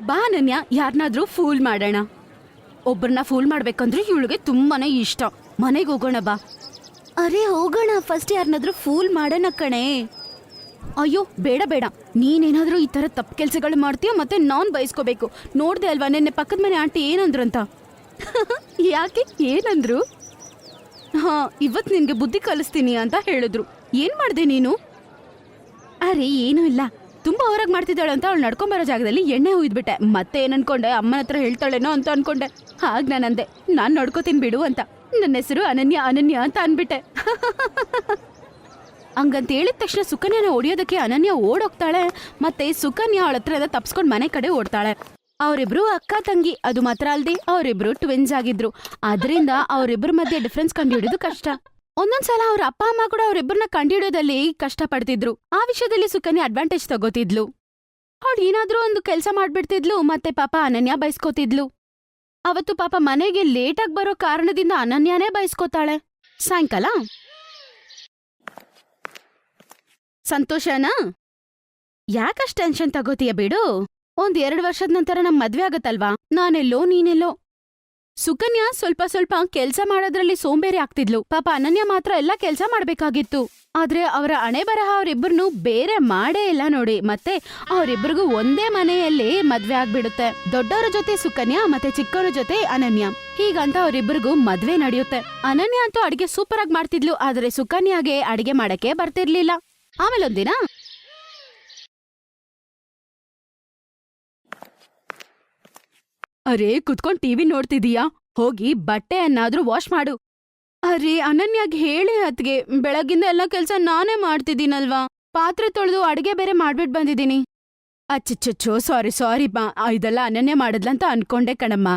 ಬಾ ಅನನ್ಯ, ಯಾರನ್ನಾದ್ರೂ ಫೂಲ್ ಮಾಡೋಣ. ಒಬ್ಬರನ್ನ ಫೂಲ್ ಮಾಡ್ಬೇಕಂದ್ರೆ ಇವಳಿಗೆ ತುಂಬಾನೇ ಇಷ್ಟ. ಮನೆಗೆ ಹೋಗೋಣ ಬಾ. ಅರೆ ಹೋಗೋಣ, ಫಸ್ಟ್ ಯಾರನ್ನಾದ್ರೂ ಫೂಲ್ ಮಾಡೋಣ ಕಣೆ. ಅಯ್ಯೋ ಬೇಡ ಬೇಡ, ನೀನೇನಾದ್ರೂ ಈ ತರ ತಪ್ಪು ಕೆಲ್ಸಗಳು ಮಾಡ್ತೀಯ ಮತ್ತೆ ನಾನ್ ಬಯಸ್ಕೋಬೇಕು. ನೋಡ್ದೆ ಅಲ್ವಾ ನಿನ್ನೆ ಪಕ್ಕದ ಮನೆ ಆಂಟಿ ಏನಂದ್ರಂತ? ಯಾಕೆ ಏನಂದ್ರು? ಹಾ, ಇವತ್ ನಿನ್ಗೆ ಬುದ್ಧಿ ಕಲಿಸ್ತೀನಿ ಅಂತ ಹೇಳಿದ್ರು. ಏನ್ ಮಾಡ್ದೆ ನೀನು? ಅರೆ ಏನೂ ಇಲ್ಲ, ತುಂಬಾ ಹೊರಗ್ ಮಾಡ್ತಿದ್ದಾಳೆ ಅಂತ ಅವಳು ನಡ್ಕೊಂಬರೋ ಜಾಗದಲ್ಲಿ ಎಣ್ಣೆ ಹುಯ್ದ್ಬಿಟ್ಟೆ. ಮತ್ತೆ ಏನ್ ಅನ್ಕೊಂಡೆ, ಅಮ್ಮನ ಹತ್ರ ಹೇಳ್ತಾಳೇನೋ ಅಂತ ಅನ್ಕೊಂಡೆ. ಹಾಗ್ ನಾನು ಅಂದೆ, ನಾನ್ ನೋಡ್ಕೋತೀನಿ ಬಿಡು ಅಂತ. ನನ್ನ ಹೆಸರು ಅನನ್ಯ ಅನನ್ಯ ಅಂತ ಅನ್ಬಿಟ್ಟೆ. ಹಂಗಂತ ಹೇಳಿದ ತಕ್ಷಣ ಸುಕನ್ಯನ ಹೊಡಿಯೋದಕ್ಕೆ ಅನನ್ಯ ಓಡೋಗ್ತಾಳೆ. ಮತ್ತೆ ಸುಕನ್ಯಾ ಅವಳ ಹತ್ರ ತಪ್ಸ್ಕೊಂಡ್ ಮನೆ ಕಡೆ ಓಡ್ತಾಳೆ. ಅವರಿಬ್ರು ಅಕ್ಕ ತಂಗಿ, ಅದು ಮಾತ್ರ ಅಲ್ದೆ ಅವರಿಬ್ರು ಟ್ವಿನ್ಸ್ ಆಗಿದ್ರು. ಆದ್ರಿಂದ ಅವರಿಬ್ರ ಮಧ್ಯೆ ಡಿಫ್ರೆನ್ಸ್ ಕಂಡುಹಿಡಿಯೋದು ಕಷ್ಟ. ಒಂದೊಂದ್ಸಲ ಅವ್ರ ಅಪ್ಪ ಅಮ್ಮ ಕೂಡ ಅವರಿಬ್ಬರನ್ನ ಕಂಡುಹಿಡಿಯೋದಲ್ಲಿ ಕಷ್ಟ ಪಡ್ತಿದ್ರು. ಆ ವಿಷಯದಲ್ಲಿ ಸುಕನ್ಯಾ ಅಡ್ವಾಂಟೇಜ್ ತಗೋತಿದ್ಲು. ಅವಳು ಏನಾದ್ರೂ ಒಂದು ಕೆಲಸ ಮಾಡ್ಬಿಡ್ತಿದ್ಲು, ಮತ್ತೆ ಪಾಪ ಅನನ್ಯ ಬಯಸ್ಕೋತಿದ್ಲು. ಅವತ್ತು ಪಾಪ ಮನೆಗೆ ಲೇಟಾಗಿ ಬರೋ ಕಾರಣದಿಂದ ಅನನ್ಯನೇ ಬಯಸ್ಕೋತಾಳೆ. ಸಾಯಂಕಾಲ ಸಂತೋಷನಾ? ಯಾಕಷ್ಟು ಟೆನ್ಷನ್ ತಗೋತೀಯ ಬಿಡು. 1-2 ವರ್ಷದ ನಂತರ ನಮ್ ಮದ್ವೆ ಆಗತ್ತಲ್ವಾ, ನಾನೆಲ್ಲೋ ನೀನೆಲ್ಲೋ. ಸುಕನ್ಯಾ ಸ್ವಲ್ಪ ಸ್ವಲ್ಪ ಕೆಲ್ಸ ಮಾಡೋದ್ರಲ್ಲಿ ಸೋಂಬೇರಿ ಆಗ್ತಿದ್ಲು. ಪಾಪ ಅನನ್ಯ ಮಾತ್ರ ಎಲ್ಲ ಕೆಲ್ಸ ಮಾಡ್ಬೇಕಾಗಿತ್ತು. ಆದ್ರೆ ಅವರ ಹಣೆ ಬರಹ ಅವರಿಬ್ಬರನ್ನು ಬೇರೆ ಮಾಡೇ ಇಲ್ಲ ನೋಡಿ. ಮತ್ತೆ ಅವರಿಬ್ಬರಿಗೂ ಒಂದೇ ಮನೆಯಲ್ಲಿ ಮದ್ವೆ ಆಗ್ಬಿಡುತ್ತೆ. ದೊಡ್ಡವರ ಜೊತೆ ಸುಕನ್ಯಾ ಮತ್ತೆ ಚಿಕ್ಕವರ ಜೊತೆ ಅನನ್ಯ. ಹೀಗಂತ ಅವರಿಬ್ಬರಿಗೂ ಮದ್ವೆ ನಡೆಯುತ್ತೆ. ಅನನ್ಯ ಅಂತೂ ಅಡಿಗೆ ಸೂಪರ್ ಆಗಿ ಮಾಡ್ತಿದ್ಲು, ಆದ್ರೆ ಸುಕನ್ಯಾಗೆ ಅಡಿಗೆ ಮಾಡಕ್ಕೆ ಬರ್ತಿರ್ಲಿಲ್ಲ. ಆಮೇಲೆ ಒಂದಿನ ಅರೇ ಕುತ್ಕೊಂಡ್ ಟಿವಿ ನೋಡ್ತಿದೀಯಾ? ಹೋಗಿ ಬಟ್ಟೆ ಅನ್ನಾದ್ರೂ ವಾಶ್ ಮಾಡು. ಅರೇ ಅನನ್ಯಾಗ್ ಹೇಳಿ ಅತ್ಗೆ, ಬೆಳಗ್ಗಿಂದ ಎಲ್ಲ ಕೆಲ್ಸ ನಾನೇ ಮಾಡ್ತಿದ್ದೀನಲ್ವಾ. ಪಾತ್ರೆ ತೊಳೆದು ಅಡ್ಗೆ ಬೇರೆ ಮಾಡ್ಬಿಟ್ ಬಂದಿದ್ದೀನಿ. ಅಚ್ಚಚ್ಚೋ, ಸಾರಿ ಬಾ, ಇದೆಲ್ಲ ಅನನ್ಯ ಮಾಡಿದ್ಲಂತ ಅನ್ಕೊಂಡೆ ಕಣಮ್ಮ.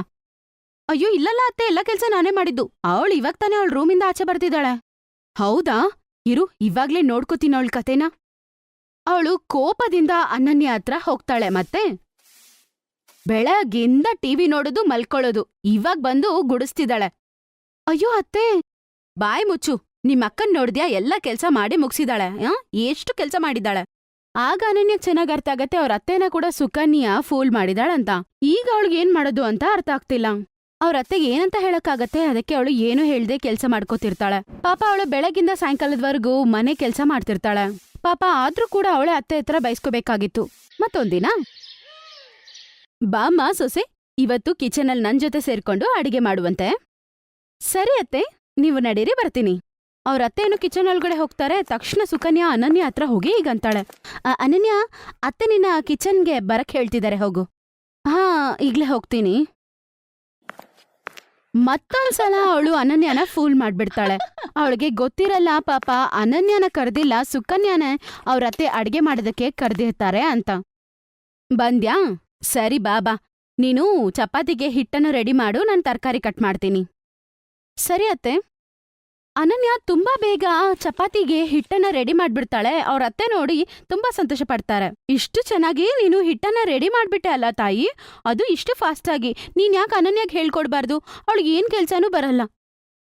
ಅಯ್ಯೋ ಇಲ್ಲಲ್ಲ ಅತ್ತೆ, ಎಲ್ಲ ಕೆಲ್ಸ ನಾನೇ ಮಾಡಿದ್ದು. ಅವಳು ಇವಾಗ ತಾನೇ ಅವಳ ರೂಮಿಂದ ಆಚೆ ಬರ್ತಿದ್ದಾಳೆ. ಹೌದಾ? ಇರು, ಇವಾಗ್ಲೇ ನೋಡ್ಕೋತೀನಿ ಅವಳ ಕತೆನ. ಅವಳು ಕೋಪದಿಂದ ಅನನ್ಯ ಹತ್ರ ಹೋಗ್ತಾಳೆ. ಮತ್ತೆ ಬೆಳಗಿಂದ ಟಿವಿ ನೋಡೋದು ಮಲ್ಕೊಳ್ಳೋದು, ಇವಾಗ್ ಬಂದು ಗುಡಿಸ್ತಿದ್ದಾಳೆ. ಅಯ್ಯೋ ಅತ್ತೆ, ಬಾಯ್ ಮುಚ್ಚು. ನಿಮ್ಮಕ್ಕನ್ ನೋಡ್ದ್ಯಾ? ಎಲ್ಲ ಕೆಲ್ಸ ಮಾಡಿ ಮುಗ್ಸಿದಾಳೆ. ಎಷ್ಟು ಕೆಲ್ಸ ಮಾಡಿದ್ದಾಳೆ. ಆಗ ಅನನ್ಯಕ್ ಚೆನ್ನಾಗ್ ಅರ್ಥ ಆಗತ್ತೆ ಅವ್ರ ಅತ್ತೆನ ಕೂಡ ಸುಕನ್ಯಾ ಫೂಲ್ ಮಾಡಿದಾಳಂತ. ಈಗ ಅವಳಿಗೆ ಏನ್ ಮಾಡೋದು ಅಂತ ಅರ್ಥ ಆಗ್ತಿಲ್ಲ. ಅವ್ರ ಅತ್ತೆಗೆ ಏನಂತ ಹೇಳಕ್ಕಾಗತ್ತೆ, ಅದಕ್ಕೆ ಅವಳು ಏನು ಹೇಳ್ದೆ ಕೆಲ್ಸ ಮಾಡ್ಕೋತಿರ್ತಾಳೆ. ಪಾಪ ಅವಳು ಬೆಳಗಿಂದ ಸಾಯಂಕಾಲದವರೆಗೂ ಮನೆ ಕೆಲ್ಸ ಮಾಡ್ತಿರ್ತಾಳೆ. ಪಾಪ ಆದ್ರೂ ಕೂಡ ಅವಳೆ ಅತ್ತೆ ಹತ್ರ ಬಯಸ್ಕೋಬೇಕಾಗಿತ್ತು. ಮತ್ತೊಂದಿನ, ಬಾಮ್ಮ ಸೊಸೆ, ಇವತ್ತು ಕಿಚನಲ್ಲಿ ನನ್ ಜೊತೆ ಸೇರ್ಕೊಂಡು ಅಡಿಗೆ ಮಾಡುವಂತೆ. ಸರಿ ಅತ್ತೆ, ನೀವು ನಡೀರಿ, ಬರ್ತೀನಿ. ಅವ್ರ ಅತ್ತೆಯನ್ನು ಕಿಚನ್ ಒಳಗಡೆ ಹೋಗ್ತಾರೆ. ತಕ್ಷಣ ಸುಕನ್ಯಾ ಅನನ್ಯ ಹತ್ರ ಹೋಗಿ ಹೀಗಂತಾಳೆ, ಅನನ್ಯ, ಅತ್ತೆ ನಿನ್ನ ಕಿಚನ್ಗೆ ಬರಕ್ ಹೇಳ್ತಿದ್ದಾರೆ, ಹೋಗು. ಹಾ, ಈಗ್ಲೇ ಹೋಗ್ತೀನಿ. ಮತ್ತೊಂದ್ಸಲ ಅವಳು ಅನನ್ಯನ ಫೂಲ್ ಮಾಡ್ಬಿಡ್ತಾಳೆ. ಅವಳಿಗೆ ಗೊತ್ತಿರಲ್ಲ ಪಾಪ ಅನನ್ಯನ ಕರ್ದಿಲ್ಲ, ಸುಕನ್ಯಾನೇ ಅವ್ರ ಅತ್ತೆ ಅಡ್ಗೆ ಮಾಡೋದಕ್ಕೆ ಕರ್ದಿರ್ತಾರೆ ಅಂತ. ಬಂದ್ಯಾ? ಸರಿ ಬಾಬಾ, ನೀನು ಚಪಾತಿಗೆ ಹಿಟ್ಟನ್ನು ರೆಡಿ ಮಾಡು, ನಾನು ತರಕಾರಿ ಕಟ್ ಮಾಡ್ತೀನಿ. ಸರಿ ಅತ್ತೆ. ಅನನ್ಯ ತುಂಬಾ ಬೇಗ ಚಪಾತಿಗೆ ಹಿಟ್ಟನ್ನ ರೆಡಿ ಮಾಡ್ಬಿಡ್ತಾಳೆ. ಅವ್ರ ಅತ್ತೆ ನೋಡಿ ತುಂಬಾ ಸಂತೋಷ ಪಡ್ತಾರೆ. ಇಷ್ಟು ಚೆನ್ನಾಗಿ ನೀನು ಹಿಟ್ಟನ್ನ ರೆಡಿ ಮಾಡ್ಬಿಟ್ಟೆ ಅಲ್ಲ ತಾಯಿ, ಅದು ಇಷ್ಟು ಫಾಸ್ಟ್ ಆಗಿ. ನೀನ್ ಯಾಕೆ ಅನನ್ಯಾಗ್ ಹೇಳ್ಕೊಡ್ಬಾರ್ದು? ಅವಳಿಗೆ ಏನ್ ಕೆಲ್ಸಾನೂ ಬರಲ್ಲ.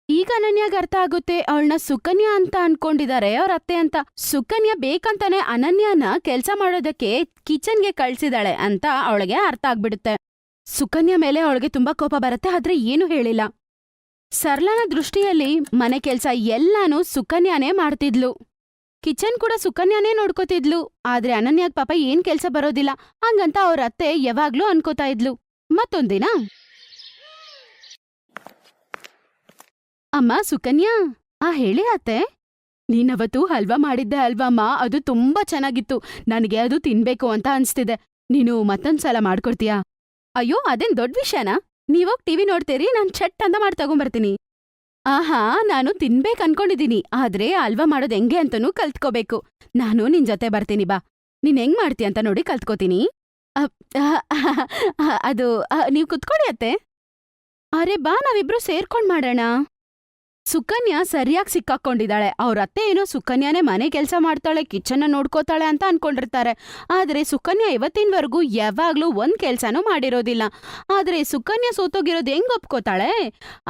ಈಗ ಅನನ್ಯಾಗ ಅರ್ಥ ಆಗುತ್ತೆ, ಅವಳನ್ನ ಸುಕನ್ಯಾ ಅಂತ ಅನ್ಕೊಂಡಿದ್ದಾರೆ ಅವ್ರ ಅತ್ತೆ ಅಂತ. ಸುಕನ್ಯಾ ಬೇಕಂತಾನೆ ಅನನ್ಯಾನ ಕೆಲ್ಸ ಮಾಡೋದಕ್ಕೆ ಕಿಚನ್ಗೆ ಕಳ್ಸಿದಾಳೆ ಅಂತ ಅವಳಿಗೆ ಅರ್ಥ ಆಗ್ಬಿಡುತ್ತೆ. ಸುಕನ್ಯಾ ಮೇಲೆ ಅವಳಿಗೆ ತುಂಬಾ ಕೋಪ ಬರುತ್ತೆ, ಆದ್ರೆ ಏನು ಹೇಳಿಲ್ಲ. ಸರ್ಲನ ದೃಷ್ಟಿಯಲ್ಲಿ ಮನೆ ಕೆಲ್ಸ ಎಲ್ಲಾನು ಸುಕನ್ಯಾನೇ ಮಾಡ್ತಿದ್ಲು. ಕಿಚನ್ ಕೂಡ ಸುಕನ್ಯಾನೇ ನೋಡ್ಕೋತಿದ್ಲು. ಆದ್ರೆ ಅನನ್ಯಾಗ್ ಪಾಪ ಏನ್ ಕೆಲ್ಸ ಬರೋದಿಲ್ಲ, ಹಂಗಂತ ಅವ್ರ ಅತ್ತೆ ಯಾವಾಗ್ಲೂ ಅನ್ಕೋತಾ ಇದ್ಲು. ಮತ್ತೊಂದಿನ, ಅಮ್ಮ ಸುಕನ್ಯಾ, ಹೇಳಿ ಅತ್ತೆ. ನೀನವತ್ತು ಹಲ್ವಾ ಮಾಡಿದ್ದೆ ಅಲ್ವಮ್ಮ, ಅದು ತುಂಬಾ ಚೆನ್ನಾಗಿತ್ತು. ನನಗೆ ಅದು ತಿನ್ಬೇಕು ಅಂತ ಅನ್ಸ್ತಿದೆ. ನೀನು ಮತ್ತೊಂದ್ಸಲ ಮಾಡ್ಕೊಡ್ತೀಯಾ? ಅಯ್ಯೋ ಅದೇನ್ ದೊಡ್ಡ ವಿಷಯನಾ? ನೀವೋಗ್ ಟಿವಿ ನೋಡ್ತೀರಿ, ನಾನ್ ಚಟ್ ಅಂತ ಮಾಡಿ ತಗೊಂಬರ್ತೀನಿ. ಆಹಾ, ನಾನು ತಿನ್ಬೇಕ್ ಅನ್ಕೊಂಡಿದೀನಿ, ಆದ್ರೆ ಹಲ್ವಾ ಮಾಡೋದ್ ಹೆಂಗೆ ಅಂತನೂ ಕಲ್ತ್ಕೋಬೇಕು. ನಾನು ನಿನ್ ಜೊತೆ ಬರ್ತೀನಿ ಬಾ. ನೀನ್ ಹೆಂಗ್ ಮಾಡ್ತೀಯ ಅಂತ ನೋಡಿ ಕಲ್ತ್ಕೋತೀನಿ. ಅದು ನೀವ್ ಕುತ್ಕೊಳ್ಳಿ ಅತ್ತೆ. ಅರೆ ಬಾ, ನಾವಿಬ್ರು ಸೇರ್ಕೊಂಡ್ ಮಾಡೋಣ. ಸುಕನ್ಯಾ ಸರಿಯಾಗಿ ಸಿಕ್ಕಾಕೊಂಡಿದ್ದಾಳೆ. ಅವ್ರ ಅತ್ತೆ ಏನೋ ಸುಕನ್ಯಾನೇ ಮನೆ ಕೆಲ್ಸ ಮಾಡ್ತಾಳೆ, ಕಿಚನ್ನ ನೋಡ್ಕೋತಾಳೆ ಅಂತ ಅನ್ಕೊಂಡಿರ್ತಾರೆ. ಆದ್ರೆ ಸುಕನ್ಯಾ ಇವತ್ತಿನವರೆಗೂ ಯಾವಾಗ್ಲೂ ಒಂದ್ ಕೆಲ್ಸನೂ ಮಾಡಿರೋದಿಲ್ಲ. ಆದ್ರೆ ಸುಕನ್ಯಾ ಸೋತೋಗಿರೋದು ಹೆಂಗ್ ಒಪ್ಕೋತಾಳೆ?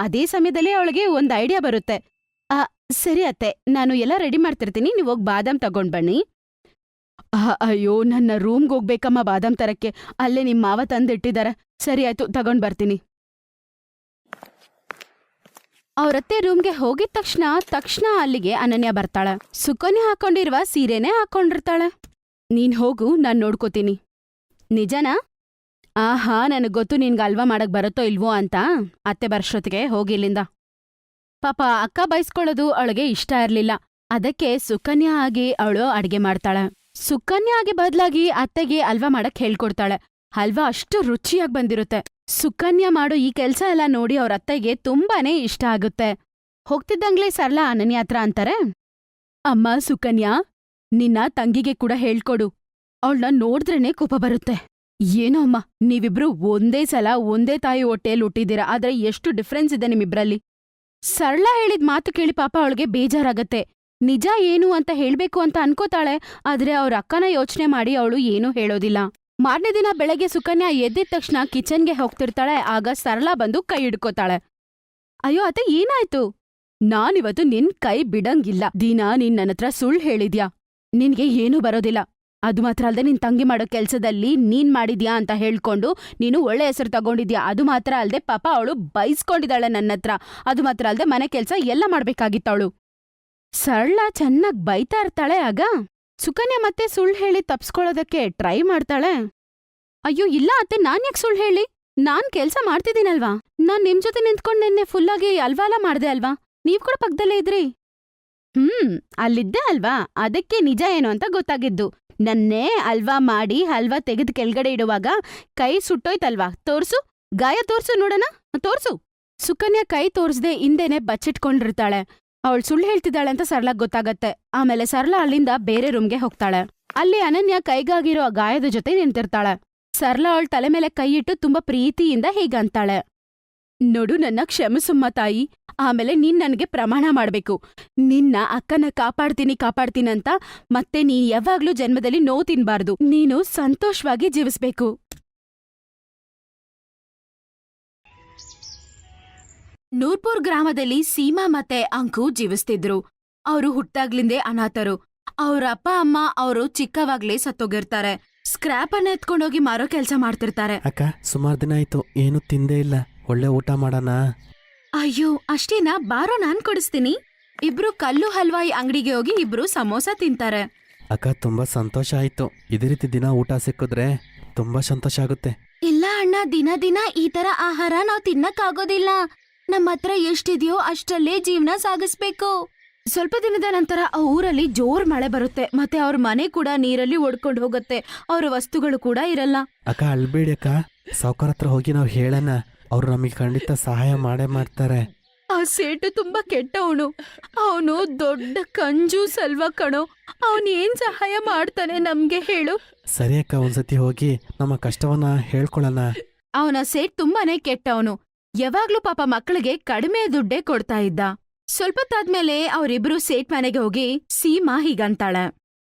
ಅದೇ ಸಮಯದಲ್ಲಿ ಅವಳಿಗೆ ಒಂದ್ ಐಡಿಯಾ ಬರುತ್ತೆ. ಸರಿ ಅತ್ತೆ, ನಾನು ಎಲ್ಲ ರೆಡಿ ಮಾಡ್ತಿರ್ತೀನಿ, ನೀವ್ ಹೋಗಿ ಬಾದಾಮ್ ತಗೊಂಡ್ ಬನ್ನಿ. ಅಯ್ಯೋ ನನ್ನ ರೂಮ್ಗೆ ಹೋಗ್ಬೇಕಮ್ಮ ಬಾದಾಮ್ ತರಕ್ಕೆ. ಅಲ್ಲೇ ನಿಮ್ ಮಾವ ತಂದಿಟ್ಟಿದ್ದಾರೆ. ಸರಿ ಆಯ್ತು, ತಗೊಂಡ್ ಬರ್ತೀನಿ. ಅವ್ರತ್ತೆ ರೂಮ್ಗೆ ಹೋಗಿದ ತಕ್ಷಣ ಅಲ್ಲಿಗೆ ಅನನ್ಯ ಬರ್ತಾಳೆ. ಸುಕನ್ಯಾ ಹಾಕೊಂಡಿರುವ ಸೀರೆನೇ ಹಾಕೊಂಡಿರ್ತಾಳೆ. ನೀನ್ ಹೋಗು, ನಾನ್ ನೋಡ್ಕೋತೀನಿ. ನಿಜನಾ? ಆಹಾ, ನನಗ್ ಗೊತ್ತು ನಿನ್ಗೆ ಅಲ್ವಾ ಮಾಡಕ್ ಬರುತ್ತೋ ಇಲ್ವೋ ಅಂತ. ಅತ್ತೆ ಬರ್ಷೊತ್ತಿಗೆ ಹೋಗಿ ಇಲ್ಲಿಂದ. ಪಾಪ ಅಕ್ಕ ಬೈಸ್ಕೊಳ್ಳೋದು ಅವಳಿಗೆ ಇಷ್ಟ ಇರ್ಲಿಲ್ಲ. ಅದಕ್ಕೆ ಸುಕನ್ಯಾ ಆಗಿ ಅವಳು ಅಡ್ಗೆ ಮಾಡ್ತಾಳೆ. ಸುಕನ್ಯಾ ಆಗಿ ಬದ್ಲಾಗಿ ಅತ್ತೆಗೆ ಅಲ್ವಾ ಮಾಡಕ್ ಹೇಳ್ಕೊಡ್ತಾಳೆ. ಹಲ್ವಾ ಅಷ್ಟು ರುಚಿಯಾಗಿ ಬಂದಿರುತ್ತೆ. ಸುಕನ್ಯಾ ಮಾಡೋ ಈ ಕೆಲ್ಸ ಎಲ್ಲ ನೋಡಿ ಅವ್ರ ಅತ್ತೆಗೆ ತುಂಬಾನೇ ಇಷ್ಟ ಆಗುತ್ತೆ. ಹೋಗ್ತಿದ್ದಂಗ್ಲೇ ಸರಳಾ ಅನನ್ಯ ಹತ್ರ ಅಂತಾರೆ, ಅಮ್ಮ ಸುಕನ್ಯಾ, ನಿನ್ನ ತಂಗಿಗೆ ಕೂಡ ಹೇಳ್ಕೊಡು. ಅವಳನ್ನ ನೋಡಿದ್ರೇನೆ ಕೋಪ ಬರುತ್ತೆ. ಏನೋ ಅಮ್ಮ, ನೀವಿಬ್ರು ಒಂದೇ ಸಲ ಒಂದೇ ತಾಯಿ ಹೊಟ್ಟೆಯಲ್ಲಿ ಹುಟ್ಟಿದ್ದೀರಾ, ಆದ್ರೆ ಎಷ್ಟು ಡಿಫ್ರೆನ್ಸ್ ಇದೆ ನಿಮ್ಮಿಬ್ರಲ್ಲಿ. ಸರಳಾ ಹೇಳಿದ್ ಮಾತು ಕೇಳಿ ಪಾಪ ಅವಳಿಗೆ ಬೇಜಾರಾಗತ್ತೆ. ನಿಜ ಏನು ಅಂತ ಹೇಳ್ಬೇಕು ಅಂತ ಅನ್ಕೋತಾಳೆ. ಆದ್ರೆ ಅವ್ರ ಅಕ್ಕನ ಯೋಚನೆ ಮಾಡಿ ಅವಳು ಏನೂ ಹೇಳೋದಿಲ್ಲ. ಮಾರನೇ ದಿನ ಬೆಳಗ್ಗೆ ಸುಕನ್ಯಾ ಎದ್ದಿದ ತಕ್ಷಣ ಕಿಚನ್ಗೆ ಹೋಗ್ತಿರ್ತಾಳೆ. ಆಗ ಸರಳಾ ಬಂದು ಕೈ ಹಿಡ್ಕೋತಾಳೆ. ಅಯ್ಯೋ ಅತ್ತೆ, ಏನಾಯ್ತು? ನಾನಿವತ್ತು ನಿನ್ ಕೈ ಬಿಡಂಗಿಲ್ಲ. ದಿನಾ ನೀನ್ ನನ್ನತ್ರ ಸುಳ್ಳು ಹೇಳಿದ್ಯಾ. ನಿನ್ಗೆ ಏನೂ ಬರೋದಿಲ್ಲ. ಅದು ಮಾತ್ರ ಅಲ್ದೆ ನಿನ್ ತಂಗಿ ಮಾಡೋ ಕೆಲ್ಸದಲ್ಲಿ ನೀನ್ ಮಾಡಿದ್ಯಾ ಅಂತ ಹೇಳ್ಕೊಂಡು ನೀನು ಒಳ್ಳೆ ಹೆಸರು ತಗೊಂಡಿದ್ಯಾ. ಅದು ಮಾತ್ರ ಅಲ್ದೆ ಪಾಪ ಅವಳು ಬೈಸ್ಕೊಂಡಿದ್ದಾಳೆ ನನ್ನತ್ರ. ಅದು ಮಾತ್ರ ಅಲ್ದೆ ಮನೆ ಕೆಲ್ಸ ಎಲ್ಲ ಮಾಡ್ಬೇಕಾಗಿತ್ತವಳು. ಸರಳಾ ಚೆನ್ನಾಗ್ ಬೈತಾ ಇರ್ತಾಳೆ. ಆಗ ಸುಕನ್ಯಾ ಮತ್ತೆ ಸುಳ್ಳು ಹೇಳಿ ತಪ್ಸ್ಕೊಳ್ಳೋದಕ್ಕೆ ಟ್ರೈ ಮಾಡ್ತಾಳೆ. ಅಯ್ಯೋ ಇಲ್ಲ ಅತ್ತೆ, ನಾನ್ ಯಾಕೆ ಸುಳ್ಳು ಹೇಳಿ? ನಾನ್ ಕೆಲ್ಸ ಮಾಡ್ತಿದ್ದೀನಲ್ವಾ. ನಾನ್ ನಿಮ್ ಜೊತೆ ನಿಂತ್ಕೊಂಡ್ ನಿನ್ನೆ ಫುಲ್ಲಾಗಿ ಅಲ್ವಾಲ ಮಾಡ್ದೆ ಅಲ್ವಾ. ನೀವ್ ಕೂಡ ಪಕ್ಕದಲ್ಲೇ ಇದ್ರಿ. ಅಲ್ಲಿದ್ದೆ ಅಲ್ವಾ, ಅದಕ್ಕೆ ನಿಜ ಏನು ಅಂತ ಗೊತ್ತಾಗಿದ್ದು. ನನ್ನೇ ಅಲ್ವಾ ಮಾಡಿ ಹಲ್ವಾ ತೆಗೆದು ಕೆಳಗಡೆ ಇಡುವಾಗ ಕೈ ಸುಟ್ಟೋಯ್ತಲ್ವಾ. ತೋರ್ಸು, ಗಾಯ ತೋರ್ಸು ನೋಡೋಣ, ತೋರ್ಸು. ಸುಕನ್ಯಾ ಕೈ ತೋರ್ಸ್ದೆ ಹಿಂದೆನೆ ಬಚ್ಚಿಟ್ಕೊಂಡಿರ್ತಾಳೆ. ಅವಳು ಸುಳ್ಳು ಹೇಳ್ತಿದ್ದಾಳೆ ಅಂತ ಸರಳಾಗ್ ಗೊತ್ತಾಗತ್ತೆ. ಆಮೇಲೆ ಸರಳಾ ಅಲ್ಲಿಂದ ಬೇರೆ ರೂಮ್ಗೆ ಹೋಗ್ತಾಳೆ. ಅಲ್ಲಿ ಅನನ್ಯ ಕೈಗಾಗಿರೋ ಗಾಯದ ಜೊತೆ ನಿಂತಿರ್ತಾಳೆ. ಸರಳಾ ಅವಳ ತಲೆ ಮೇಲೆ ಕೈ ಇಟ್ಟು ತುಂಬಾ ಪ್ರೀತಿಯಿಂದ ಹೀಗಂತಾಳೆ, ನೋಡು ನನ್ನ ಕ್ಷಮಿಸಮ್ಮ ತಾಯಿ. ಆಮೇಲೆ ನೀನ್ ನನ್ಗೆ ಪ್ರಮಾಣ ಮಾಡ್ಬೇಕು. ನಿನ್ನ ಅಕ್ಕನ ಕಾಪಾಡ್ತೀನಂತ. ಮತ್ತೆ ನೀ ಯಾವಾಗ್ಲೂ ಜನ್ಮದಲ್ಲಿ ನೋವು ತಿನ್ಬಾರ್ದು. ನೀನು ಸಂತೋಷವಾಗಿ ಜೀವಿಸ್ಬೇಕು. ನೂರ್ಪುರ್ ಗ್ರಾಮದಲ್ಲಿ ಸೀಮಾ ಮತ್ತೆ ಅಂಕು ಜೀವಿಸ್ತಿದ್ರು. ಅವರು ಹುಟ್ಟಾಗ್ಲಿಂದೇ ಅನಾಥರು. ಅವ್ರ ಅಪ್ಪ ಅಮ್ಮ ಅವರು ಚಿಕ್ಕವಾಗ್ಲೇ ಸತ್ತೋಗಿರ್ತಾರೆ. ಸ್ಕ್ರಾಪ್ ಅನ್ನ ಎತ್ಕೊಂಡೋಗಿ ಮಾರೋ ಕೆಲ್ಸ ಮಾಡ್ತಿರ್ತಾರೆ. ಅಕ್ಕ, ಸುಮಾರು ದಿನ ಆಯ್ತು, ಏನು ತಿಂದೇ ಇಲ್ಲ. ಒಳ್ಳೆ ಊಟ ಮಾಡೋಣ. ಅಯ್ಯೋ ಅಷ್ಟೇನಾ, ಬಾರೋ ನಾನ್ ಕೊಡಿಸ್ತೀನಿ. ಇಬ್ರು ಕಲ್ಲು ಹಲ್ವಾಯಿ ಅಂಗಡಿಗೆ ಹೋಗಿ ಇಬ್ರು ಸಮೋಸ ತಿಂತಾರೆ. ಅಕ್ಕ, ತುಂಬಾ ಸಂತೋಷ ಆಯ್ತು. ಇದೇ ರೀತಿ ದಿನ ಊಟ ಸಿಕ್ಕಿದ್ರೆ ತುಂಬಾ ಸಂತೋಷ ಆಗುತ್ತೆ. ಇಲ್ಲ ಅಣ್ಣ, ದಿನ ಈ ತರ ಆಹಾರ ನಾವ್ ತಿನ್ನಕ್ಕಾಗೋದಿಲ್ಲ. ನಮ್ಮ ಹತ್ರ ಎಷ್ಟಿದ್ಯೋ ಅಷ್ಟಲ್ಲೇ ಜೀವನ ಸಾಗಿಸ್ಬೇಕು. ಸ್ವಲ್ಪ ದಿನದ ನಂತರ ಆ ಊರಲ್ಲಿ ಜೋರ್ ಮಳೆ ಬರುತ್ತೆ. ಮತ್ತೆ ಅವ್ರ ಮನೆ ಕೂಡ ನೀರಲ್ಲಿ ಒಡ್ಕೊಂಡು ಹೋಗುತ್ತೆ. ಅವ್ರ ವಸ್ತುಗಳು ಕೂಡ ಇರಲ್ಲ. ಅಕ್ಕ, ಅಳ್ಬೇಡಿ ಅಕ್ಕ. ಸಾವ್ಕಾರ ಹತ್ರ ಹೋಗಿ ನಾವು ಹೇಳೋಣ. ಅವ್ರು ನಮಗೆ ಖಂಡಿತ ಸಹಾಯ ಮಾಡೇ ಮಾಡ್ತಾರೆ. ಆ ಸೇಟು ತುಂಬಾ ಕೆಟ್ಟವನು. ಅವನು ದೊಡ್ಡ ಕಂಜೂಸ್ ಅಲ್ವಾ ಕಣೋ. ಅವನ್ ಏನ್ ಸಹಾಯ ಮಾಡ್ತಾನೆ ನಮ್ಗೆ ಹೇಳು. ಸರಿ ಅಕ್ಕ, ಒಂದ್ಸತಿ ಹೋಗಿ ನಮ್ಮ ಕಷ್ಟವನ್ನ ಹೇಳ್ಕೊಳ್ಳೋಣ. ಅವನ ಸೇಟ್ ತುಂಬಾನೇ ಕೆಟ್ಟವನು. ಯಾವಾಗ್ಲೂ ಪಾಪ ಮಕ್ಕಳಿಗೆ ಕಡಿಮೆ ದುಡ್ಡೇ ಕೊಡ್ತಾ ಇದ್ದ. ಸ್ವಲ್ಪ ತಾದ್ಮೇಲೆ ಅವರಿಬ್ರು ಸೇಟ್ ಮನೆಗೆ ಹೋಗಿ ಸೀಮಾ ಹೀಗಂತಾಳೆ,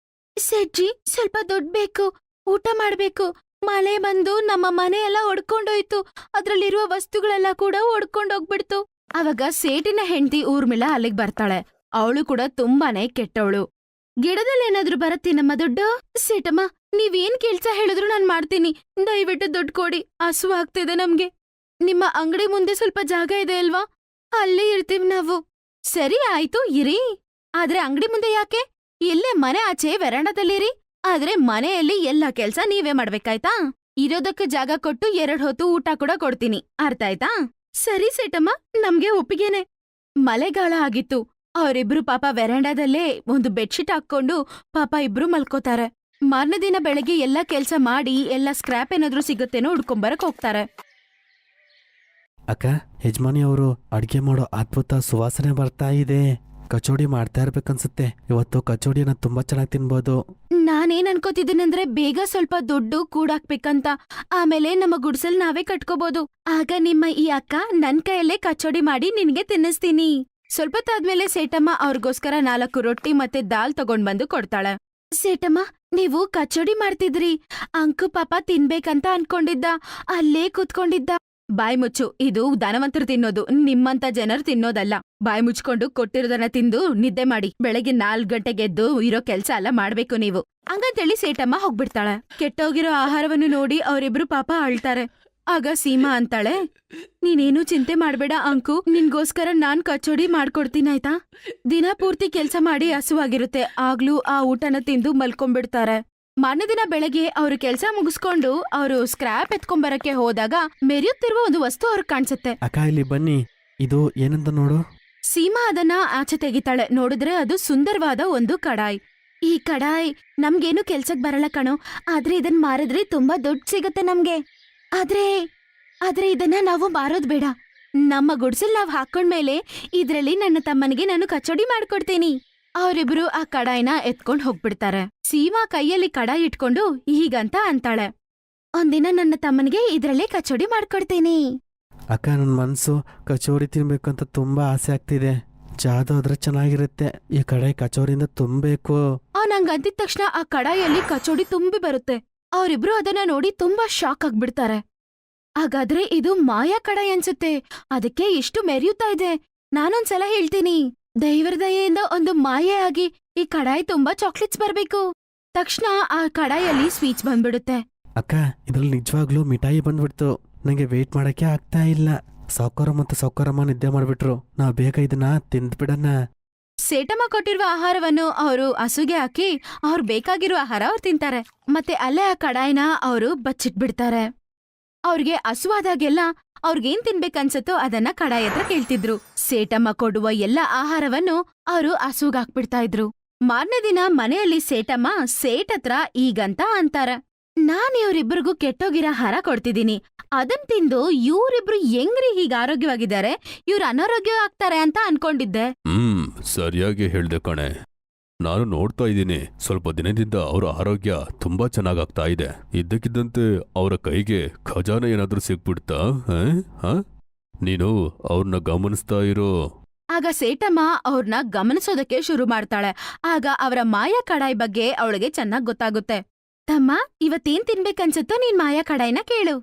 ಸೇಟ್ಜಿ ಸ್ವಲ್ಪ ದುಡ್ಡು ಬೇಕು, ಊಟ ಮಾಡ್ಬೇಕು. ಮಳೆ ಬಂದು ನಮ್ಮ ಮನೆ ಎಲ್ಲ ಒಡ್ಕೊಂಡೋಯ್ತು. ಅದ್ರಲ್ಲಿರುವ ವಸ್ತುಗಳೆಲ್ಲ ಕೂಡ ಒಡ್ಕೊಂಡೋಗ್ಬಿಡ್ತು. ಅವಾಗ ಸೇಟಿನ ಹೆಂಡತಿ ಊರ್ಮಿಳಾ ಅಲ್ಲಿಗ್ ಬರ್ತಾಳೆ. ಅವಳು ಕೂಡ ತುಂಬಾನೇ ಕೆಟ್ಟವಳು. ಗಿಡದಲ್ಲಿ ಏನಾದ್ರೂ ಬರತ್ತೆ ನಮ್ಮ ದುಡ್ಡು? ಸೇಟಮ್ಮ, ನೀವೇನ್ ಕೆಲ್ಸ ಹೇಳಿದ್ರು ನಾನ್ ಮಾಡ್ತೀನಿ. ದಯವಿಟ್ಟು ದುಡ್ಡು ಕೊಡಿ, ಹಸು ಆಗ್ತಿದೆ ನಮ್ಗೆ. ನಿಮ್ಮ ಅಂಗಡಿ ಮುಂದೆ ಸ್ವಲ್ಪ ಜಾಗ ಇದೆ ಅಲ್ವಾ, ಅಲ್ಲೇ ಇರ್ತೀವಿ ನಾವು. ಸರಿ ಆಯ್ತು ಇರಿ, ಆದ್ರೆ ಅಂಗಡಿ ಮುಂದೆ ಯಾಕೆ? ಇಲ್ಲೇ ಮನೆ ಆಚೆ ವೆರಾಂಡದಲ್ಲಿರಿ. ಆದ್ರೆ ಮನೆಯಲ್ಲಿ ಎಲ್ಲ ಕೆಲ್ಸ ನೀವೇ ಮಾಡ್ಬೇಕಾಯ್ತಾ? ಇರೋದಕ್ಕೆ ಜಾಗ ಕೊಟ್ಟು 2 ಹೊತ್ತು ಊಟ ಕೂಡ ಕೊಡ್ತೀನಿ, ಅರ್ಥ ಆಯ್ತಾ? ಸರಿ ಸೇಟಮ್ಮ, ನಮ್ಗೆ ಒಪ್ಪಿಗೆನೆ. ಮಳೆಗಾಲ ಆಗಿತ್ತು. ಅವರಿಬ್ರು ಪಾಪ ವೆರಾಂಡದಲ್ಲೇ ಒಂದು ಬೆಡ್ಶೀಟ್ ಹಾಕೊಂಡು ಪಾಪ ಇಬ್ರು ಮಲ್ಕೋತಾರೆ. ಮಾರನೇ ದಿನ ಬೆಳಗ್ಗೆ ಎಲ್ಲ ಕೆಲ್ಸ ಮಾಡಿ ಎಲ್ಲ ಸ್ಕ್ರಾಪ್ ಏನಾದ್ರೂ ಸಿಗುತ್ತೇನೋ ಹುಡ್ಕೊಂಬರಕ್ ಹೋಗ್ತಾರೆ. ಅಕ್ಕ, ಯಜಮಾನಿ ಅವರು ಅಡ್ಗೆ ಮಾಡೋ ಅದ್ಭುತ ಸುವಾಸನೆ ಬರ್ತಾ ಇದೆ. ಕಚೋಡಿ ಮಾಡ್ತಾ ಇರ್ಬೇಕನ್ಸುತ್ತೆ. ಇವತ್ತು ಕಚೋಡಿನ ತುಂಬಾ ಚೆನ್ನಾಗಿ ತಿನ್ಬೋದು. ನಾನೇನ್ ಅನ್ಕೋತಿದ್ದೀನಂದ್ರೆ ಬೇಗ ಸ್ವಲ್ಪ ದುಡ್ಡು ಕೂಡಾಕ್ಬೇಕಂತ. ಆಮೇಲೆ ನಮ್ಮ ಗುಡ್ಸಲ್ ನಾವೇ ಕಟ್ಕೋಬಹುದು. ಆಗ ನಿಮ್ಮ ಈ ಅಕ್ಕ ನನ್ ಕೈಯಲ್ಲೇ ಕಚೋಡಿ ಮಾಡಿ ನಿನ್ಗೆ ತಿನ್ನಿಸ್ತೀನಿ. ಸ್ವಲ್ಪ ತಾದ್ಮೇಲೆ ಸೇಟಮ್ಮ ಅವ್ರಿಗೋಸ್ಕರ 4 ರೊಟ್ಟಿ ಮತ್ತೆ ದಾಲ್ ತಗೊಂಡ್ ಬಂದು ಕೊಡ್ತಾಳೆ. ಸೇಟಮ್ಮ, ನೀವು ಕಚೋಡಿ ಮಾಡ್ತಿದ್ರಿ. ಅಂಕು ಪಾಪ ತಿನ್ಬೇಕಂತ ಅನ್ಕೊಂಡಿದ್ದ, ಅಲ್ಲೇ ಕೂತ್ಕೊಂಡಿದ್ದ. ಬಾಯಿ ಮುಚ್ಚು, ಇದು ಧನವಂತರು ತಿನ್ನೋದು, ನಿಮ್ಮಂತ ಜನರು ತಿನ್ನೋದಲ್ಲ. ಬಾಯಿ ಮುಚ್ಕೊಂಡು ಕೊಟ್ಟಿರೋದನ್ನ ತಿಂದು ನಿದ್ದೆ ಮಾಡಿ. ಬೆಳಗ್ಗೆ 4 ಗಂಟೆಗೆ ಎದ್ದು ಇರೋ ಕೆಲ್ಸ ಎಲ್ಲ ಮಾಡ್ಬೇಕು ನೀವು. ಹಂಗಂತೇಳಿ ಸೇಟಮ್ಮ ಹೋಗ್ಬಿಡ್ತಾಳೆ. ಕೆಟ್ಟೋಗಿರೋ ಆಹಾರವನ್ನು ನೋಡಿ ಅವರಿಬ್ರು ಪಾಪ ಅಳ್ತಾರೆ. ಆಗ ಸೀಮಾ ಅಂತಾಳೆ, ನೀನೇನು ಚಿಂತೆ ಮಾಡ್ಬೇಡ ಅಂಕು, ನಿನ್ಗೋಸ್ಕರ ನಾನ್ ಕಚೋಡಿ ಮಾಡ್ಕೊಡ್ತೀನಾಯ್ತಾ. ದಿನ ಪೂರ್ತಿ ಕೆಲ್ಸ ಮಾಡಿ ಹಸುವಾಗಿರುತ್ತೆ, ಆಗ್ಲೂ ಆ ಊಟನ ತಿಂದು ಮಲ್ಕೊಂಡ್ಬಿಡ್ತಾರೆ. ಮಾರನೇ ದಿನ ಬೆಳಗ್ಗೆ ಅವ್ರು ಕೆಲ್ಸ ಮುಗಿಸ್ಕೊಂಡು ಅವರು ಸ್ಕ್ರಾಪ್ ಎತ್ಕೊಂಬರಕ್ಕೆ ಹೋದಾಗ ಮೆರೆಯುತ್ತಿರುವ ಒಂದು ವಸ್ತು ಅವ್ರಿಗೆ ಕಾಣಿಸುತ್ತೆ. ಅಕ್ಕ ಇಲ್ಲಿ ಬನ್ನಿ, ಇದು ಏನಂತ ನೋಡು. ಸೀಮಾ ಅದನ್ನ ಆಚೆ ತೆಗಿತಾಳೆ. ನೋಡಿದ್ರೆ ಅದು ಸುಂದರವಾದ ಒಂದು ಕಡಾಯಿ. ಈ ಕಡಾಯಿ ನಮ್ಗೇನು ಕೆಲ್ಸಕ್ ಬರಲ್ಲ ಕಣೋ, ಆದ್ರೆ ಇದನ್ ಮಾರಿದ್ರೆ ತುಂಬಾ ದುಡ್ಡು ಸಿಗತ್ತೆ ನಮ್ಗೆ. ಆದ್ರೆ ಇದನ್ನ ನಾವು ಮಾರೋದ್ ಬೇಡ. ನಮ್ಮ ಗುಡ್ಸಲ್ ನಾವ್ ಹಾಕೊಂಡ್ಮೇಲೆ ಇದ್ರಲ್ಲಿ ನನ್ನ ತಮ್ಮನಿಗೆ ನಾನು ಕಚೋಡಿ ಮಾಡ್ಕೊಡ್ತೀನಿ. ಅವರಿಬ್ರು ಆ ಕಡಾಯಿನ ಎತ್ಕೊಂಡ್ ಹೋಗ್ಬಿಡ್ತಾರೆ. ಸೀಮಾ ಕೈಯಲ್ಲಿ ಕಡಾಯಿ ಇಟ್ಕೊಂಡು ಹೀಗಂತ ಅಂತಾಳೆ, ಒಂದಿನ ನನ್ನ ತಮ್ಮನಿಗೆ ಇದ್ರಲ್ಲೇ ಕಚೋಡಿ ಮಾಡ್ಕೊಡ್ತೀನಿ. ಅಕ್ಕ ನನ್ನ ಮನಸ್ಸು ಕಚೋರಿ ತಿನ್ಬೇಕಂತ ತುಂಬಾ ಆಸೆ ಆಗ್ತಿದೆ. ಜಾದು ಆದ್ರೆ ಚೆನ್ನಾಗಿರುತ್ತೆ. ಈ ಕಡಾಯಿ ಕಚೋರಿಯಿಂದ ತುಂಬಬೇಕು. ನಂಗಂತಿದ ತಕ್ಷಣ ಆ ಕಡಾಯಲ್ಲಿ ಕಚೋಡಿ ತುಂಬಿ ಬರುತ್ತೆ. ಅವರಿಬ್ರು ಅದನ್ನ ನೋಡಿ ತುಂಬಾ ಶಾಕ್ ಆಗ್ಬಿಡ್ತಾರೆ. ಹಾಗಾದ್ರೆ ಇದು ಮಾಯಾ ಕಡಾಯಿ ಅನ್ಸುತ್ತೆ, ಅದಕ್ಕೆ ಇಷ್ಟು ಮೆರೆಯುತ್ತಾ ಇದೆ. ನಾನೊಂದ್ಸಲ ಹೇಳ್ತೀನಿ, ದೇವರ ದಯೆಯಿಂದ ಒಂದು ಮಾಯೆ ಆಗಿ ಈ ಕಡಾಯಿ ತುಂಬಾ ಚಾಕ್ಲೇಟ್ಸ್ ಬರ್ಬೇಕು. ತಕ್ಷಣ ಆ ಕಡಾಯಲ್ಲಿ ಸ್ವೀಟ್ಸ್ ಬಂದ್ಬಿಡುತ್ತೆ. ಅಕ್ಕ ಇದ್ರಲ್ಲಿ ನಿಜವಾಗ್ಲೂ ಮಿಠಾಯಿ ಬಂದ್ಬಿಡ್ತು. ನಂಗೆ ವೇಟ್ ಮಾಡಕ್ಕೆ ಆಗ್ತಾ ಇಲ್ಲ. ಸಾವ್ಕಾರ ಮತ್ತು ಸಾವ್ಕಾರಮ್ಮ ನಿದ್ದೆ ಮಾಡ್ಬಿಟ್ರು. ನಾವ್ ಬೇಗ ಇದನ್ನ ತಿಂದ್ಬಿಡಣ. ಸೇಟಮ್ಮ ಕೊಟ್ಟಿರುವ ಆಹಾರವನ್ನು ಅವರು ಹಸುಗೆ ಹಾಕಿ ಅವ್ರು ಬೇಕಾಗಿರೋ ಆಹಾರ ಅವ್ರು ತಿಂತಾರೆ. ಮತ್ತೆ ಅಲ್ಲೇ ಆ ಕಡಾಯಿನ ಅವರು ಬಚ್ಚಿಟ್ಬಿಡ್ತಾರೆ. ಅವ್ರಿಗೆ ಹಸುವಾದಾಗೆಲ್ಲ ಅವ್ರಿಗೇನ್ ತಿನ್ಬೇಕನ್ಸತ್ತೋ ಅದನ್ನ ಕಡಾಯಿ ಹತ್ರ ಕೇಳ್ತಿದ್ರು. ಸೇಟಮ್ಮ ಕೊಡುವ ಎಲ್ಲ ಆಹಾರವನ್ನು ಅವರು ಹಸುಗಾಕ್ಬಿಡ್ತಾ ಇದ್ರು. ಮಾರನೇ ದಿನ ಮನೆಯಲ್ಲಿ ಸೇಟಮ್ಮ ಸೇಟ್ ಹತ್ರ ಈಗಂತ ಅಂತಾರ, ನಾನ್ ಇವ್ರಿಬ್ರಿಗೂ ಕೆಟ್ಟೋಗಿರೋ ಆಹಾರ ಕೊಡ್ತಿದ್ದೀನಿ. ಅದನ್ ತಿಂದು ಇವ್ರಿಬ್ರು ಹೆಂಗ್ರಿ ಹೀಗ ಆರೋಗ್ಯವಾಗಿದ್ದಾರೆ, ಇವ್ರು ಅನಾರೋಗ್ಯ ಆಗ್ತಾರೆ ಅಂತ ಅನ್ಕೊಂಡಿದ್ದೆ. ಸರಿಯಾಗಿ ಹೇಳ್ದೆ ಕಣೆ. ನಾನು ನೋಡ್ತಾ ಇದ್ದೀನಿ, ಸ್ವಲ್ಪ ದಿನದಿಂದ ಅವರ ಆರೋಗ್ಯ ತುಂಬಾ ಚೆನ್ನಾಗಾಗ್ತಾ ಇದೆ. ಇದ್ದಕ್ಕಿದ್ದಂತೆ ಅವರ ಕೈಗೆ ಖಜಾನೆ ಏನಾದ್ರೂ ಸಿಕ್ಬಿಡ್ತಾ? ನೀನು ಅವ್ರನ್ನ ಗಮನಿಸ್ತಾ ಇರೋ. ಆಗ ಸೇಟಮ್ಮ ಅವ್ರನ್ನ ಗಮನಿಸೋದಕ್ಕೆ ಶುರು ಮಾಡ್ತಾಳೆ. ಆಗ ಅವರ ಮಾಯಾ ಕಡಾಯಿ ಬಗ್ಗೆ ಅವಳಿಗೆ ಚೆನ್ನಾಗ್ ಗೊತ್ತಾಗುತ್ತೆ. ತಮ್ಮ, ಇವತ್ತೇನ್ ತಿನ್ಬೇಕನ್ಸುತ್ತೋ ನೀನ್ ಮಾಯಾ ಕಡಾಯಿನ ಕೇಳು.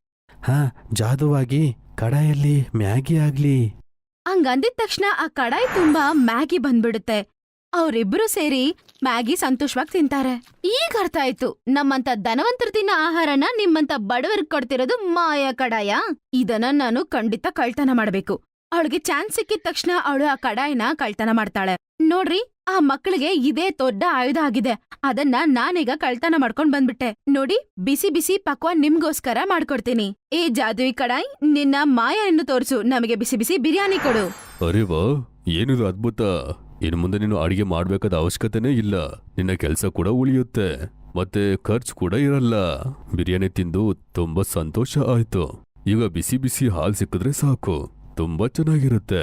ಜಾದುವಾಗಿ ಕಡಾಯಲ್ಲಿ ಮ್ಯಾಗಿ ಆಗ್ಲಿ. ಹಂಗಂದಿದ ತಕ್ಷಣ ಆ ಕಡಾಯಿ ತುಂಬಾ ಮ್ಯಾಗಿ ಬಂದ್ಬಿಡುತ್ತೆ. ಅವ್ರಿಬ್ರು ಸೇರಿ ಮ್ಯಾಗಿ ಸಂತೋಷವಾಗಿ ತಿಂತಾರೆ. ಈಗ ಅರ್ಥ ಆಯ್ತು, ನಮ್ಮಂತ ಧನವಂತರ ತಿನ್ನ ಆಹಾರನ ನಿಮ್ಮಂತ ಬಡವರ್ಗ್ ಕೊಡ್ತಿರೋದು ಮಾಯಾ ಕಡಾಯ. ಇದನ್ನ ನಾನು ಖಂಡಿತ ಕಳ್ತನ ಮಾಡ್ಬೇಕು. ಅವಳಿಗೆ ಚಾನ್ಸ್ ಸಿಕ್ಕಿದ ತಕ್ಷಣ ಅವಳು ಆ ಕಡಾಯಿನ ಕಳ್ತನ ಮಾಡ್ತಾಳೆ. ನೋಡ್ರಿ, ಆ ಮಕ್ಕಳಿಗೆ ಇದೇ ದೊಡ್ಡ ಆಯುಧ ಆಗಿದೆ. ಅದನ್ನ ನಾನೀಗ ಕಳ್ತನ ಮಾಡ್ಕೊಂಡ್ ಬಂದ್ಬಿಟ್ಟೆ. ನೋಡಿ, ಬಿಸಿ ಬಿಸಿ ಪಕ್ವಾನ್ ನಿಮ್ಗೋಸ್ಕರ ಮಾಡ್ಕೊಡ್ತೀನಿ. ಏ ಜಾದುವಿ ಕಡಾಯಿ, ನಿನ್ನ ಮಾಯನ್ನು ತೋರ್ಸು, ನಮಗೆ ಬಿಸಿ ಬಿಸಿ ಬಿರಿಯಾನಿ ಕೊಡು. ಅರೆ ವಾ, ಏನಿದು ಅದ್ಭುತ. ಇನ್ನು ಮುಂದೆ ನೀನು ಅಡಿಗೆ ಮಾಡ್ಬೇಕಾದ ಅವಶ್ಯಕತೆನೇ ಇಲ್ಲ. ನಿನ್ನ ಕೆಲಸ ಕೂಡ ಉಳಿಯುತ್ತೆ, ಮತ್ತೆ ಖರ್ಚು ಕೂಡ ಇರಲ್ಲ. ಬಿರಿಯಾನಿ ತಿಂದು ತುಂಬಾ ಸಂತೋಷ ಆಯ್ತು. ಈಗ ಬಿಸಿ ಬಿಸಿ ಹಾಲ್ ಸಿಕ್ಕಿದ್ರೆ ಸಾಕು, ತುಂಬಾ ಚೆನ್ನಾಗಿರುತ್ತೆ.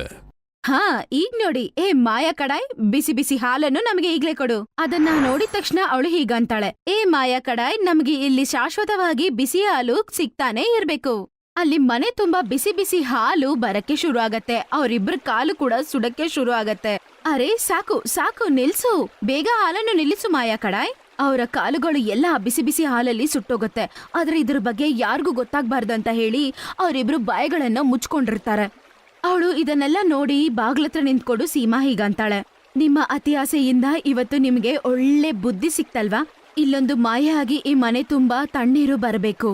ಈಗ ನೋಡಿ, ಏ ಮಾಯಾ ಕಡಾಯ್, ಬಿಸಿ ಬಿಸಿ ಹಾಲನ್ನು ನಮಗೆ ಈಗ್ಲೇ ಕೊಡು. ಅದನ್ನ ನೋಡಿದ ತಕ್ಷಣ ಅವಳು ಹೀಗಂತಾಳೆ, ಏ ಮಾಯಾ ಕಡಾಯ್, ನಮ್ಗೆ ಇಲ್ಲಿ ಶಾಶ್ವತವಾಗಿ ಬಿಸಿ ಹಾಲು ಸಿಗ್ತಾನೆ ಇರ್ಬೇಕು. ಅಲ್ಲಿ ಮನೆ ತುಂಬಾ ಬಿಸಿ ಬಿಸಿ ಹಾಲು ಬರಕ್ಕೆ ಶುರು ಆಗತ್ತೆ. ಅವ್ರಿಬ್ರ ಕಾಲು ಕೂಡ ಸುಡಕ್ಕೆ ಶುರು ಆಗತ್ತೆ. ಅರೆ ಸಾಕು ಸಾಕು, ನಿಲ್ಸು, ಬೇಗ ಹಾಲನ್ನು ನಿಲ್ಲಿಸು ಮಾಯಾ ಕಡಾಯ್. ಅವರ ಕಾಲುಗಳು ಎಲ್ಲ ಬಿಸಿ ಬಿಸಿ ಹಾಲಲ್ಲಿ ಸುಟ್ಟೋಗುತ್ತೆ. ಆದ್ರೆ ಇದ್ರ ಬಗ್ಗೆ ಯಾರಿಗೂ ಗೊತ್ತಾಗ್ಬಾರ್ದಂತ ಹೇಳಿ ಅವರಿಬ್ರು ಬಾಯಿಗಳನ್ನ ಮುಚ್ಕೊಂಡಿರ್ತಾರೆ. ಅವಳು ಇದನ್ನೆಲ್ಲ ನೋಡಿ ಬಾಗ್ಲತ್ರ ನಿಂತ್ಕೊಂಡು ಸೀಮಾ ಹೀಗಂತಾಳೆ, ನಿಮ್ಮ ಅತಿ ಆಸೆಯಿಂದ ಇವತ್ತು ನಿಮ್ಗೆ ಒಳ್ಳೆ ಬುದ್ಧಿ ಸಿಕ್ತಲ್ವಾ? ಇಲ್ಲೊಂದು ಮಾಯೆ ಆಗಿ ಈ ಮನೆ ತುಂಬಾ ತಣ್ಣೀರು ಬರಬೇಕು.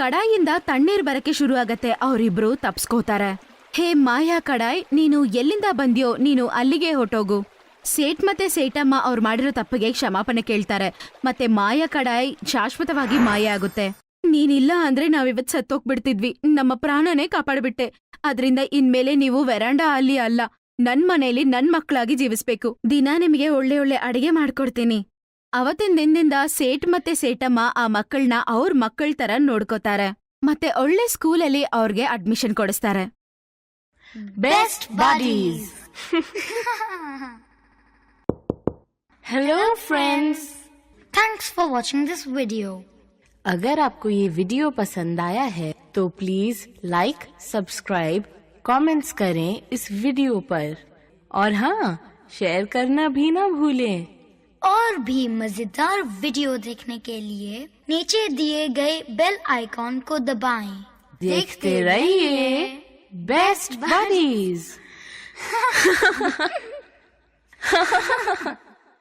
ಕಡಾಯಿಂದ ತಣ್ಣೀರ್ ಬರಕ್ಕೆ ಶುರು ಆಗತ್ತೆ. ಅವರಿಬ್ರು ತಪ್ಸ್ಕೋತಾರೆ. ಹೇ ಮಾಯಾ ಕಡಾಯ್, ನೀನು ಎಲ್ಲಿಂದ ಬಂದ್ಯೋ, ನೀನು ಅಲ್ಲಿಗೆ ಹೊಟ್ಟೋಗು. ಸೇಟ್ ಮತ್ತೆ ಸೇಟಮ್ಮ ಅವ್ರು ಮಾಡಿರೋ ತಪ್ಪಿಗೆ ಕ್ಷಮಾಪಣೆ ಕೇಳ್ತಾರೆ. ಮತ್ತೆ ಮಾಯಾ ಕಡಾಯ್ ಶಾಶ್ವತವಾಗಿ ಮಾಯ ಆಗುತ್ತೆ. ನೀನಿಲ್ಲ ಅಂದ್ರೆ ನಾವಿವತ್ ಸತ್ತೋಗ್ಬಿಡ್ತಿದ್ವಿ. ನಮ್ಮ ಪ್ರಾಣನೇ ಕಾಪಾಡ್ಬಿಟ್ಟೆ. ಅದ್ರಿಂದ ಇನ್ಮೇಲೆ ನೀವು ವೆರಾಂಡಾ ಅಲ್ಲಿ ಅಲ್ಲ, ನನ್ ಮನೇಲಿ ನನ್ ಮಕ್ಳಾಗಿ ಜೀವಿಸ್ಬೇಕು. ದಿನ ನಿಮಗೆ ಒಳ್ಳೆ ಒಳ್ಳೆ ಅಡಿಗೆ ಮಾಡ್ಕೊಡ್ತೀನಿ. ಅವತ್ತಿನ ದಿನದಿಂದ ಸೇಟ್ ಮತ್ತೆ ಸೇಟಮ್ಮ ಆ ಮಕ್ಕಳನ್ನ ಅವ್ರ ಮಕ್ಕಳ ತರ ನೋಡ್ಕೋತಾರೆ. ಮತ್ತೆ ಒಳ್ಳೆ ಸ್ಕೂಲಲ್ಲಿ ಅವ್ರಿಗೆ ಅಡ್ಮಿಷನ್ ಕೊಡಿಸ್ತಾರೆ. Best buddies. Hello friends. Thanks for watching this video. अगर आपको ये वीडियो पसंद आया है तो प्लीज लाइक, सब्सक्राइब, कमेंट्स करें इस वीडियो पर, और हाँ, शेयर करना भी ना भूलें। और भी मजेदार वीडियो देखने के लिए नीचे दिए गए बेल आइकॉन को दबाएं। देखते रहिए बेस्ट बडीज।